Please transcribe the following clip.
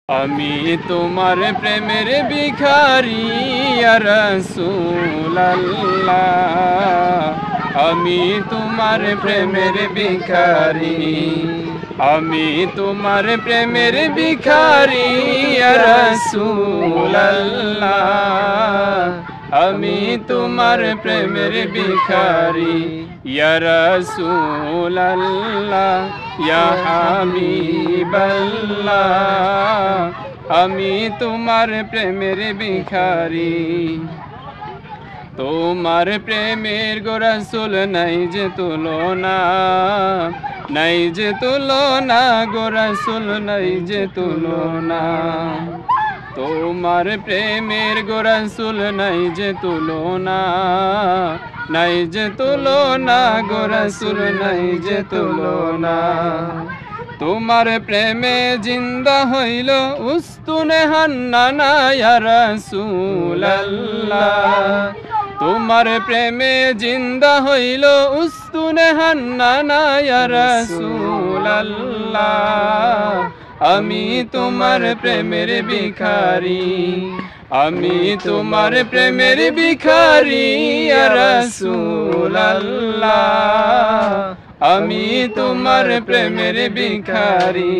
আমি তোমার প্রেমের ভিখারি ইয়া রাসূলুল্লাহ। আমি তোমার প্রেমের ভিখারি, আমি তোমার প্রেমের ভিখারি ইয়া রাসূলুল্লাহ। আমি তোমার প্রেমের ভিখারি ইয়া রাসূলুল্লাহ ইয়া হাবিবাল্লাহ। আমি তোমার প্রেমের ভিখারি। তোমার প্রেমের গো রাসূল নাই যে তুলনা, নাই যে তুলনা গো রাসূল নাই যে তুলনা। তোমার প্রেমের গো রাসূল নাই যে তুলনা, নাই যে তুলনা গো রাসূল নাই যে তুলনা। তোমার প্রেমে জিন্দা হইল উস্তুনে হান্নানা ইয়া রাসূলুল্লাহ। তোমার প্রেমে জিন্দা হইল উস্তুনে হান্নানা ইয়া রাসূলুল্লাহ। আমি তোমার প্রেমের ভিখারি, আমি তোমার প্রেমের ভিখারি ইয়া রাসূলুল্লাহ। আমি তোমার প্রেমের ভিখারি।